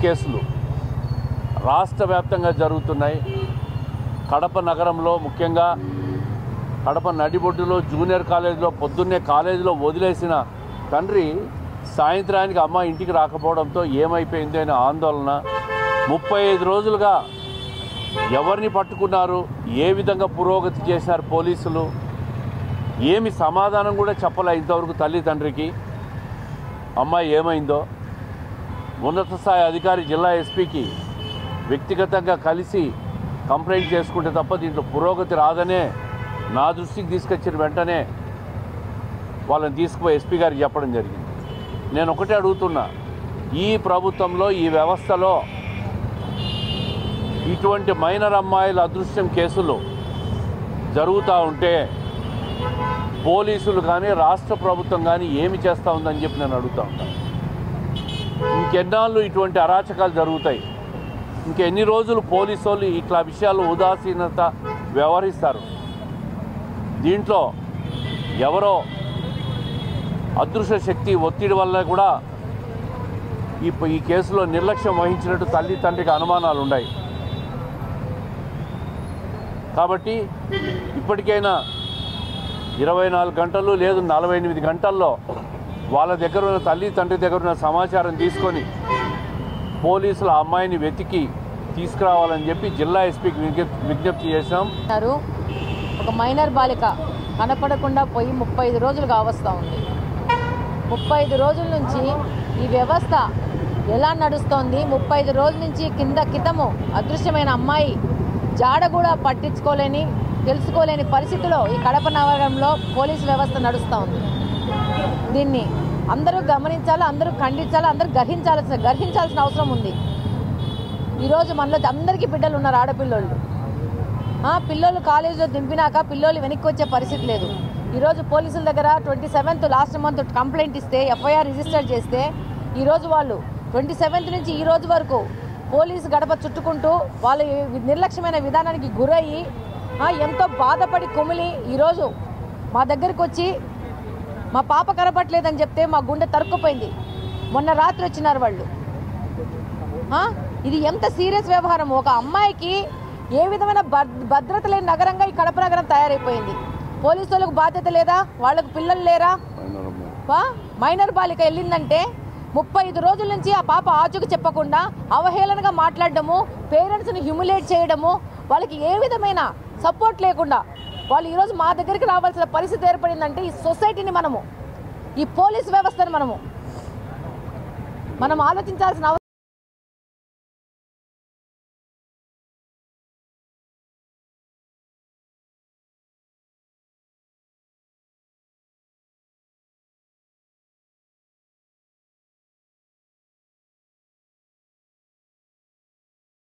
కేసులు రాష్ట్ర వ్యాప్తంగా జరుగుతున్నాయి. కడప నగరంలో ముఖ్యంగా కడప నడిబొడ్డులో జూనియర్ కాలేజీలో పొద్దున్నే కాలేజీలో వదిలేసిన తండ్రి సాయంత్రానికి అమ్మ ఇంటికి రాకపోవడంతో ఏమైపోయింది అనే ఆందోళన. 35 రోజులుగా ఎవరిని పట్టుకున్నారు, ఏ విధంగా పురోగతి చేశారు పోలీసులు, ఏమి సమాధానం కూడా చెప్పలే ఇంతవరకు తల్లిదండ్రికి. అమ్మాయి ఏమైందో ఉన్నత స్థాయి అధికారి జిల్లా ఎస్పీకి వ్యక్తిగతంగా కలిసి కంప్లైంట్ చేసుకుంటే తప్ప దీంట్లో పురోగతి రాదనే నా దృష్టికి తీసుకొచ్చిన వెంటనే వాళ్ళని తీసుకుపోయి ఎస్పీ గారికి చెప్పడం జరిగింది. నేను ఒకటే అడుగుతున్నా, ఈ ప్రభుత్వంలో ఈ వ్యవస్థలో ఇటువంటి మైనర్ అమ్మాయిల అదృశ్యం కేసులు జరుగుతూ ఉంటే పోలీసులు కానీ రాష్ట్ర ప్రభుత్వం కానీ ఏమి చేస్తూ ఉందని చెప్పి నేను అడుగుతూ ఉంటాను. ఇంకెన్నాళ్ళు ఇటువంటి అరాచకాలు జరుగుతాయి? ఇంకెన్ని రోజులు పోలీసు వాళ్ళు ఇట్లా విషయాలు ఉదాసీనత వ్యవహరిస్తారు? దీంట్లో ఎవరో అదృశ్య శక్తి ఒత్తిడి వల్ల కూడా ఈ కేసులో నిర్లక్ష్యం వహించినట్టు తల్లి తండ్రికి అనుమానాలు ఉన్నాయి. కాబట్టి ఇప్పటికైనా 24 గంటలు లేదు 48 గంటల్లో వాళ్ళ దగ్గర ఉన్న తల్లి తండ్రి దగ్గర ఉన్న సమాచారం తీసుకొని పోలీసులు ఆ అమ్మాయిని వెతికి తీసుకురావాలని చెప్పి జిల్లా ఎస్పీకి విజ్ఞప్తి చేశాం. ఒక మైనర్ బాలిక కనపడకుండా పోయి 35 రోజులు కావస్తూ ఉంది. 35 రోజుల నుంచి ఈ వ్యవస్థ ఎలా నడుస్తోంది? 35 రోజుల నుంచి కిందము అదృశ్యమైన అమ్మాయి జాడ కూడా పట్టించుకోలేని తెలుసుకోలేని పరిస్థితిలో ఈ కడప నగరంలో పోలీసు వ్యవస్థ నడుస్తూ ఉంది. దీన్ని అందరూ గమనించాలి, అందరూ ఖండించాలి, అందరూ గ్రహించాల్సిన అవసరం ఉంది. ఈరోజు మనలో అందరికీ బిడ్డలు ఉన్నారు, ఆడపిల్లోళ్ళు. పిల్లలు కాలేజీలో దింపినాక పిల్లలు వెనక్కి వచ్చే పరిస్థితి లేదు. ఈరోజు పోలీసుల దగ్గర 27th లాస్ట్ మంత్ కంప్లైంట్ ఇస్తే ఎఫ్ఐఆర్ రిజిస్టర్ చేస్తే ఈరోజు వాళ్ళు 27th నుంచి ఈ రోజు వరకు పోలీసు గడప చుట్టుకుంటూ వాళ్ళ నిర్లక్ష్యమైన విధానానికి గురయ్యి ఎంతో బాధపడి కుమిలి ఈరోజు మా దగ్గరికి వచ్చి మా పాప కనపట్లేదని చెప్తే మా గుండె తరుక్కుపోయింది. మొన్న రాత్రి వచ్చినారు వాళ్ళు. ఇది ఎంత సీరియస్ వ్యవహారం? ఒక అమ్మాయికి ఏ విధమైన భద్రత లేని నగరంగా ఈ కడప నగరం తయారైపోయింది. పోలీసులకు బాధ్యత లేదా? వాళ్ళకు పిల్లలు లేరా? మైనర్ బాలిక వెళ్ళిందంటే 35 రోజుల నుంచి ఆ పాప ఆచూకు చెప్పకుండా అవహేళనగా మాట్లాడడము, పేరెంట్స్ని హ్యూమిలేట్ చేయడము, వాళ్ళకి ఏ విధమైన సపోర్ట్ లేకుండా వాళ్ళు ఈరోజు మా దగ్గరికి రావాల్సిన పరిస్థితి ఏర్పడిందంటే ఈ సొసైటీని మనము, ఈ పోలీస్ వ్యవస్థను మనం ఆలోచించాల్సిన